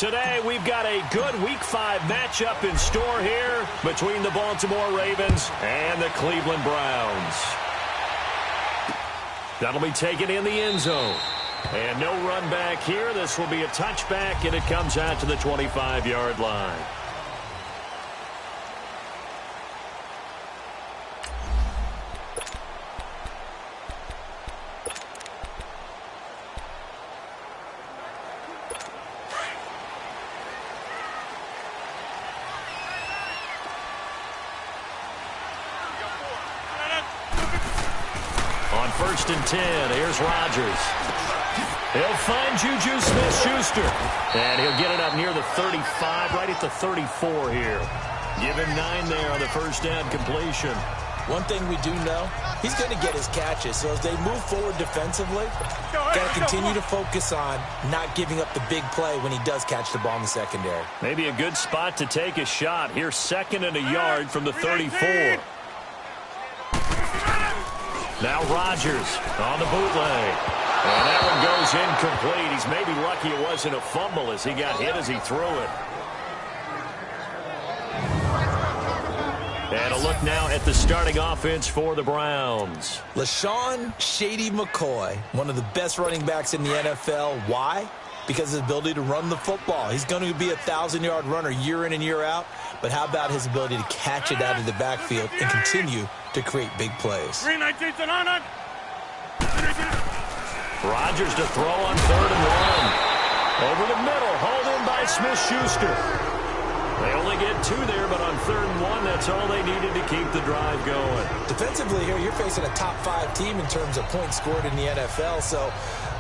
Today, we've got a good Week 5 matchup in store here between the Baltimore Ravens and the Cleveland Browns. That'll be taken in the end zone. And no run back here. This will be a touchback, and it comes out to the 25-yard line. On 1st and 10, here's Rodgers. He'll find Juju Smith-Schuster. And he'll get it up near the 35, right at the 34 here. Give him 9 there on the first down completion. One thing we do know, he's going to get his catches. So as they move forward defensively, got to continue to focus on not giving up the big play when he does catch the ball in the secondary. Maybe a good spot to take a shot. Here's 2nd and a yard from the 34. Now Rodgers on the bootleg. And that one goes incomplete. He's maybe lucky it wasn't a fumble as he got hit as he threw it. And a look now at the starting offense for the Browns. LaShawn Shady McCoy, one of the best running backs in the NFL. Why? Because of his ability to run the football. He's going to be a 1,000-yard runner year in and year out. But how about his ability to catch it out of the backfield and continue to create big plays? Rodgers to throw on 3rd and 1. Over the middle, hauled in by Smith-Schuster. They only get 2 there, but on 3rd and 1, that's all they needed to keep the drive going. Defensively here, you're facing a top 5 team in terms of points scored in the NFL. So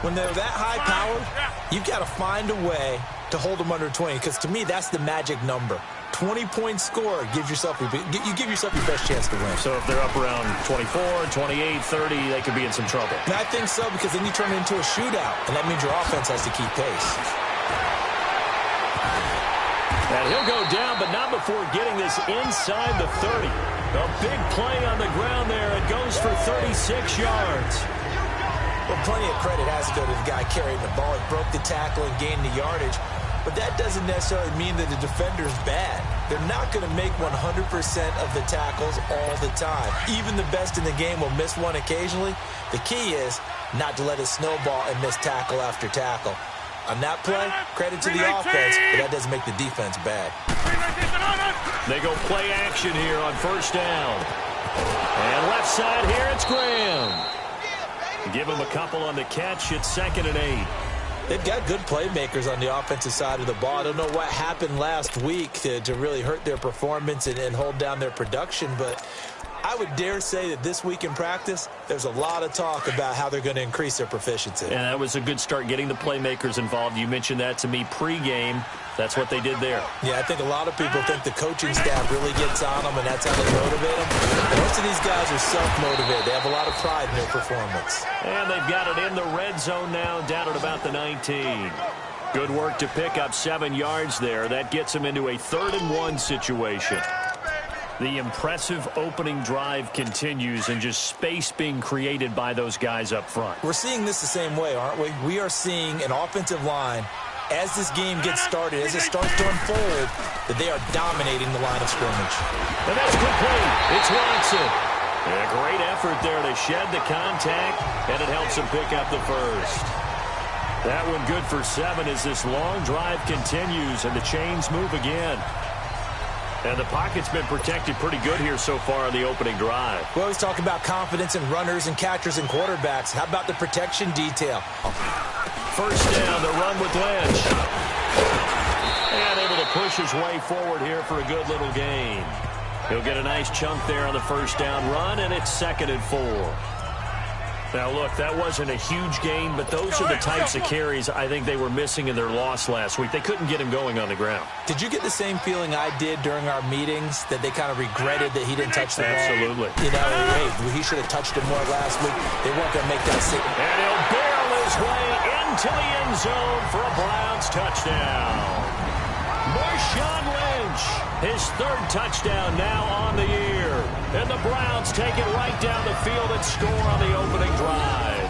when they're that high-powered, you've got to find a way to hold them under 20, because to me, that's the magic number. 20-point score, you give yourself your best chance to win. So if they're up around 24, 28, 30, they could be in some trouble. And I think so, because then you turn it into a shootout, and that means your offense has to keep pace. And he'll go down, but not before getting this inside the 30. A big play on the ground there. It goes for 36 yards. Well, plenty of credit has to go to the guy carrying the ball. He broke the tackle and gained the yardage. But that doesn't necessarily mean that the defender's bad. They're not going to make 100% of the tackles all the time. Even the best in the game will miss one occasionally. The key is not to let it snowball and miss tackle after tackle. On that play, credit to the offense, but that doesn't make the defense bad. They go play action here on 1st down. And left side here, it's Graham. Give him a couple on the catch. It's 2nd and 8. They've got good playmakers on the offensive side of the ball. I don't know what happened last week to really hurt their performance and hold down their production, but I would dare say that this week in practice, there's a lot of talk about how they're going to increase their proficiency. And that was a good start getting the playmakers involved. You mentioned that to me pregame. That's what they did there. Yeah, I think a lot of people think the coaching staff really gets on them, and that's how they motivate them. Most of these guys are self-motivated. They have a lot of pride in their performance. And they've got it in the red zone now, down at about the 19. Good work to pick up 7 yards there. That gets them into a 3rd and 1 situation. The impressive opening drive continues, and just space being created by those guys up front. We're seeing this the same way, aren't we? We are seeing an offensive line, as this game gets started, as it starts to unfold, that they are dominating the line of scrimmage. And that's complete. It's Watson. And a great effort there to shed the contact, and it helps him pick up the first. That one good for 7 as this long drive continues, and the chains move again. And the pocket's been protected pretty good here so far on the opening drive. We always talk about confidence in runners and catchers and quarterbacks. How about the protection detail? 1st down, the run with Lynch. And able to push his way forward here for a good little gain. He'll get a nice chunk there on the 1st down run, and it's 2nd and 4. Now, look, that wasn't a huge gain, but those are the types of carries I think they were missing in their loss last week. They couldn't get him going on the ground. Did you get the same feeling I did during our meetings, that they kind of regretted that he didn't touch the ball? Absolutely. You know, hey, he should have touched it more last week. They weren't going to make that signal. And he'll barrel his way into the end zone for a Browns touchdown. Marshawn Lynch, his 3rd touchdown now on the year. And the Browns take it right down the field and score on the opening drive.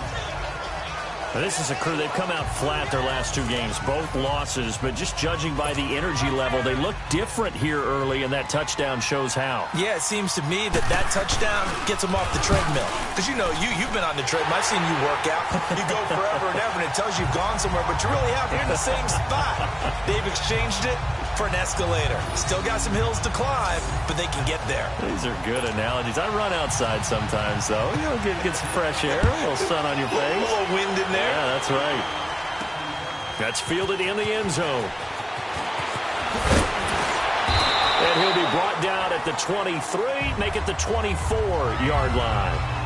This is a crew, they've come out flat their last 2 games, both losses, but just judging by the energy level, they look different here early, and that touchdown shows how. Yeah, it seems to me that touchdown gets them off the treadmill. Because, you know, you've been on the treadmill. I've seen you work out. You go forever and ever, and it tells you you've gone somewhere, but you really haven't. You're in the same spot. They've exchanged it for an escalator. Still got some hills to climb, but they can get there. These are good analogies. I run outside sometimes, though. You know, get some fresh air, a little sun on your face. A little wind in there. Yeah, that's right. That's fielded in the end zone. And he'll be brought down at the 23, make it the 24-yard line.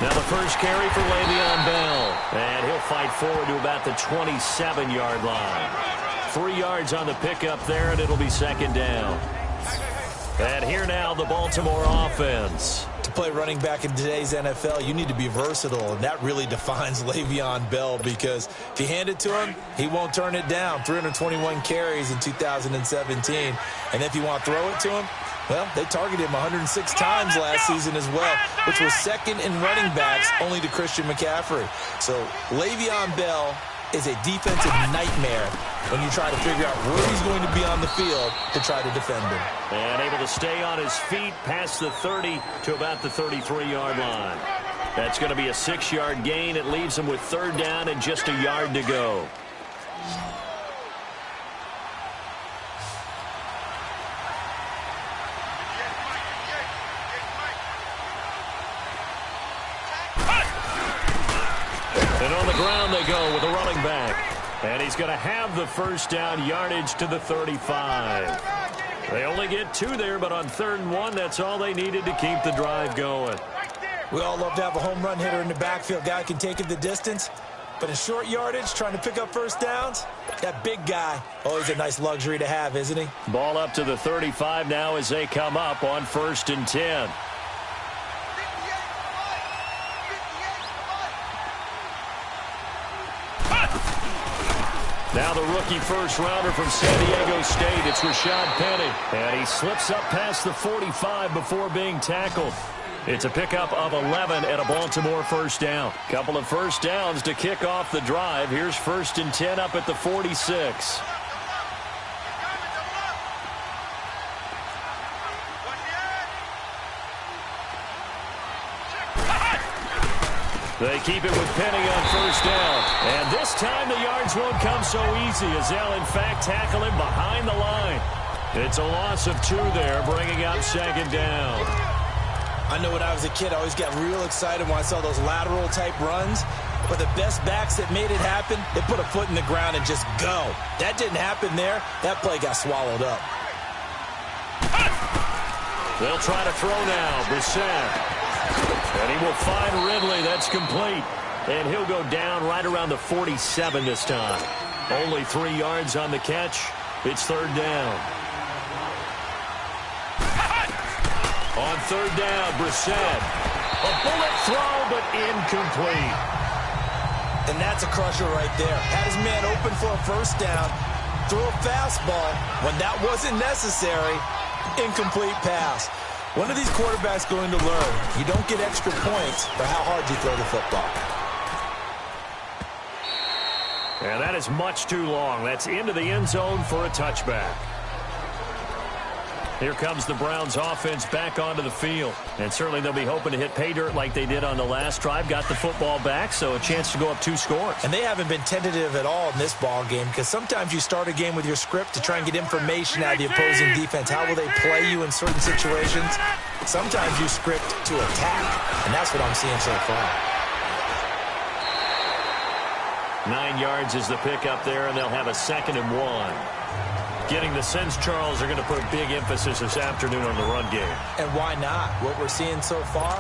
Now the first carry for Le'Veon Bell. And he'll fight forward to about the 27-yard line. 3 yards on the pickup there, and it'll be second down. And here now the Baltimore offense. To play running back in today's NFL, you need to be versatile, and that really defines Le'Veon Bell, because if you hand it to him, he won't turn it down. 321 carries in 2017. And if you want to throw it to him, well, they targeted him 106 times last season as well, which was second in running backs only to Christian McCaffrey. So Le'Veon Bell is a defensive nightmare when you try to figure out where he's going to be on the field to try to defend him. And able to stay on his feet past the 30 to about the 33-yard line. That's going to be a 6-yard gain. It leaves him with third down and just a yard to go. And on the ground they go with a running back. And he's going to have the first down, yardage to the 35. They only get 2 there, but on 3rd and 1, that's all they needed to keep the drive going. We all love to have a home run hitter in the backfield. Guy can take it the distance. But in short yardage, trying to pick up first downs, that big guy, always a nice luxury to have, isn't he? Ball up to the 35 now as they come up on 1st and 10. Now the rookie first-rounder from San Diego State, it's Rashad Penny. And he slips up past the 45 before being tackled. It's a pickup of 11 and a Baltimore first down. Couple of first downs to kick off the drive. Here's 1st and 10 up at the 46. They keep it with Penny on first down. And this time the yards won't come so easy as they'll, in fact, tackle him behind the line. It's a loss of 2 there, bringing up second down. I know when I was a kid, I always got real excited when I saw those lateral-type runs. But the best backs that made it happen, they put a foot in the ground and just go. That didn't happen there. That play got swallowed up. They'll try to throw now. Brissett. And he will find Ridley. That's complete. And he'll go down right around the 47 this time. Only 3 yards on the catch. It's 3rd down. On 3rd down, Brissett. A bullet throw, but incomplete. And that's a crusher right there. Had his man open for a first down. Threw a fastball. When that wasn't necessary, incomplete pass. When are these quarterbacks going to learn? You don't get extra points for how hard you throw the football. And that is much too long. That's into the end zone for a touchback. Here comes the Browns offense back onto the field. And certainly they'll be hoping to hit pay dirt like they did on the last drive. Got the football back, so a chance to go up 2 scores. And they haven't been tentative at all in this ball game, because sometimes you start a game with your script to try and get information out of the opposing defense. How will they play you in certain situations? Sometimes you script to attack, and that's what I'm seeing so far. 9 yards is the pickup there, and they'll have a 2nd and 1. Getting the sense Charles are going to put a big emphasis this afternoon on the run game. And why not? What we're seeing so far,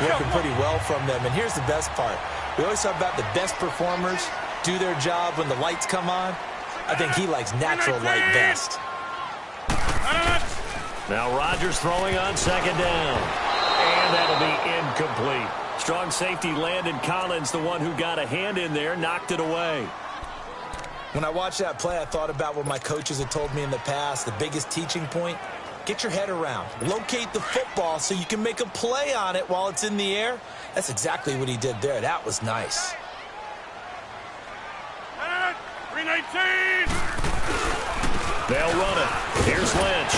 working pretty well from them. And here's the best part. We always talk about the best performers do their job when the lights come on. I think he likes natural light best. Now Rodgers throwing on second down. And that'll be incomplete. Strong safety Landon Collins, the one who got a hand in there, knocked it away. When I watched that play, I thought about what my coaches had told me in the past. The biggest teaching point, get your head around. Locate the football so you can make a play on it while it's in the air. That's exactly what he did there. That was nice. 319. They'll run it. Here's Lynch.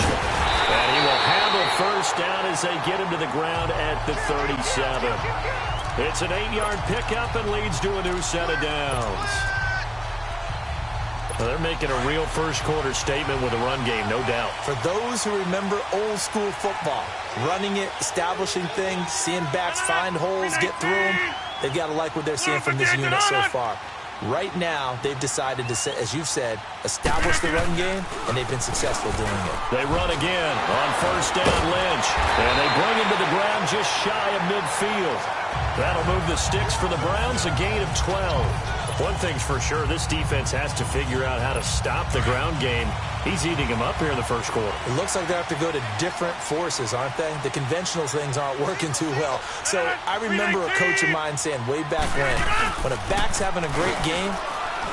And he will handle first down as they get him to the ground at the 37. It's an 8-yard pickup and leads to a new set of downs. Well, they're making a real first-quarter statement with a run game, no doubt. For those who remember old-school football, running it, establishing things, seeing backs find holes, get through them, they've got to like what they're seeing from this unit so far. Right now, they've decided to, as you've said, establish the run game, and they've been successful doing it. They run again on first down, Lynch. And they bring him to the ground just shy of midfield. That'll move the sticks for the Browns, a gain of 12. One thing's for sure, this defense has to figure out how to stop the ground game. He's eating him up here in the first quarter. It looks like they have to go to different forces, aren't they? The conventional things aren't working too well. So I remember a coach of mine saying way back when a back's having a great game,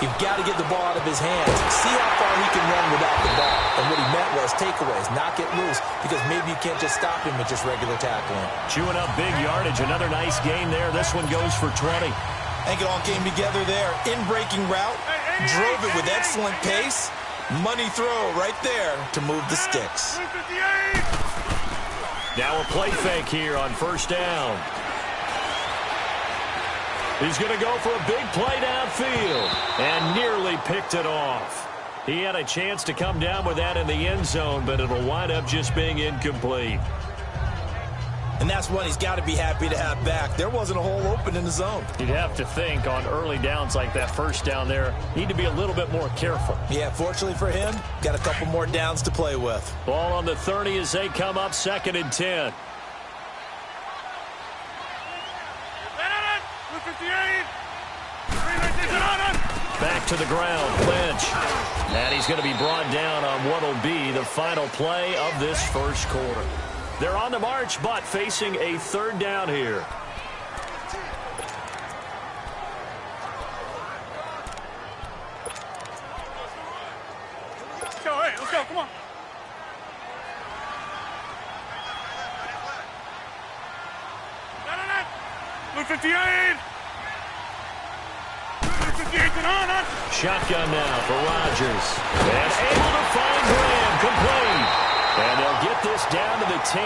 you've got to get the ball out of his hands. See how far he can run without the ball. And what he meant was takeaways, not get loose, because maybe you can't just stop him with just regular tackling. Chewing up big yardage. Another nice gain there. This one goes for 20. I think it all came together there. In-breaking route, drove it with excellent pace. Money throw right there to move the sticks. Now a play fake here on first down. He's going to go for a big play downfield and nearly picked it off. He had a chance to come down with that in the end zone, but it'll wind up just being incomplete. And that's one he's got to be happy to have back. There wasn't a hole open in the zone. You'd have to think on early downs like that first down there, need to be a little bit more careful. Yeah, fortunately for him, got a couple more downs to play with. Ball on the 30 as they come up 2nd and 10. Back to the ground, Lynch. And he's going to be brought down on what will be the final play of this first quarter. They're on the march, but facing a 3rd down here. Let's go, hey, let's go, come on. Look 58. Shotgun now for Rodgers. And able to find Graham, complete. And they'll get this down to the 10.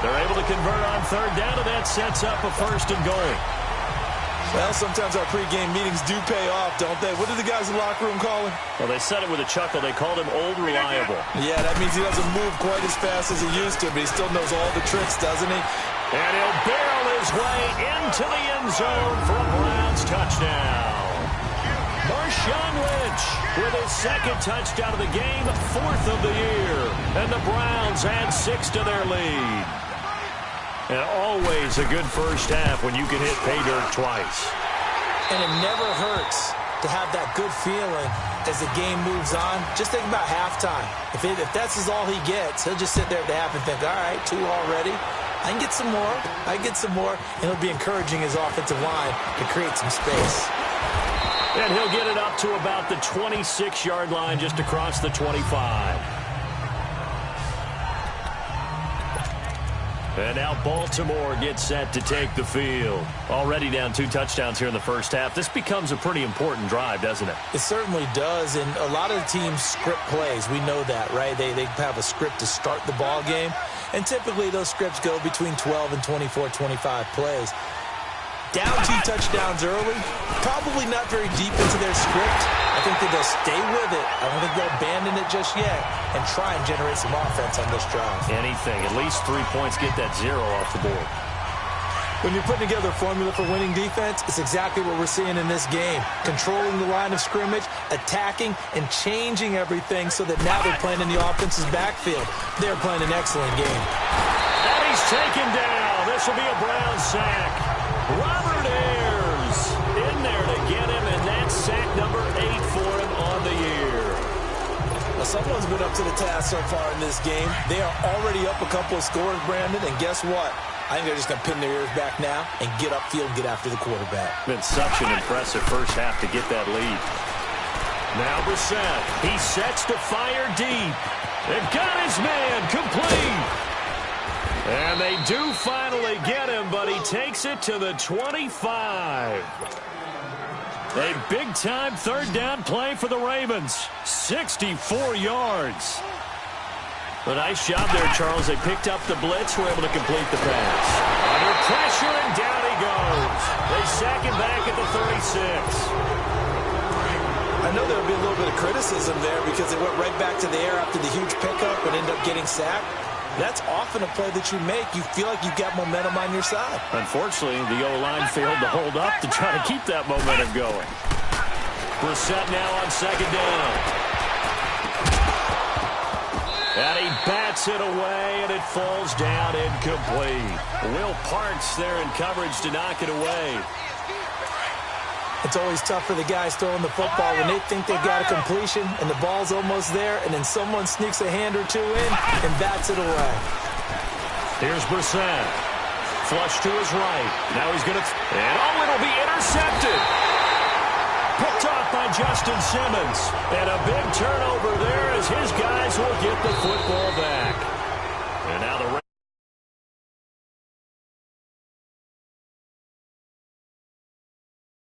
They're able to convert on 3rd down, and that sets up a 1st and goal. Well, sometimes our pregame meetings do pay off, don't they? What did the guys in the locker room call him? Well, they said it with a chuckle. They called him Old Reliable. Yeah, that means he doesn't move quite as fast as he used to, but he still knows all the tricks, doesn't he? And he'll barrel his way into the end zone for a Browns touchdown. Marshawn Lynch with his 2nd touchdown of the game, 4th of the year. And the Browns add 6 to their lead. And always a good first half when you can hit pay dirt twice. And it never hurts to have that good feeling as the game moves on. Just think about halftime. If that's all he gets, he'll just sit there at the half and think, all right, 2 already. I can get some more. I can get some more. And he'll be encouraging his offensive line to create some space. And he'll get it up to about the 26-yard line, just across the 25. And now Baltimore gets set to take the field. Already down 2 touchdowns here in the first half. This becomes a pretty important drive, doesn't it? It certainly does, and a lot of the teams script plays. We know that, right? They have a script to start the ball game, and typically those scripts go between 12 and 24, 25 plays. Down 2 touchdowns early, probably not very deep into their script. I think that they'll stay with it. I don't think they'll abandon it just yet and try and generate some offense on this drive. Anything. At least 3 points, get that 0 off the board. When you're putting together a formula for winning defense, it's exactly what we're seeing in this game. Controlling the line of scrimmage, attacking, and changing everything so that now they're playing in the offense's backfield. They're playing an excellent game. And he's taken down. This will be a Brown sack. Robert Ayers in there to get him, and that's sack number 8 for him on the year. Well, someone's been up to the task so far in this game. They are already up a couple of scores, Brandon, and guess what? I think they're just going to pin their ears back now and get upfield and get after the quarterback. Been such an impressive first half to get that lead. Now Brissett. He sets to fire deep. They've got his man complete. And they do finally get him, but he takes it to the 25. A big-time third down play for the Ravens. 64 yards. A nice job there, Charles. They picked up the blitz, were able to complete the pass. Under pressure, and down he goes. They sack him back at the 36. I know there will be a little bit of criticism there because they went right back to the air after the huge pickup and ended up getting sacked. That's often a play that you make. You feel like you've got momentum on your side. Unfortunately, the O-line failed to hold up to try to keep that momentum going. Brissett now on second down. And he bats it away, and it falls down incomplete. Will Parks there in coverage to knock it away. It's always tough for the guys throwing the football when they think they've got a completion and the ball's almost there, and then someone sneaks a hand or two in and bats it away. Here's Brissett. Flush to his right. Now he's going to... And it'll be intercepted. Picked off by Justin Simmons. And a big turnover there as his guys will get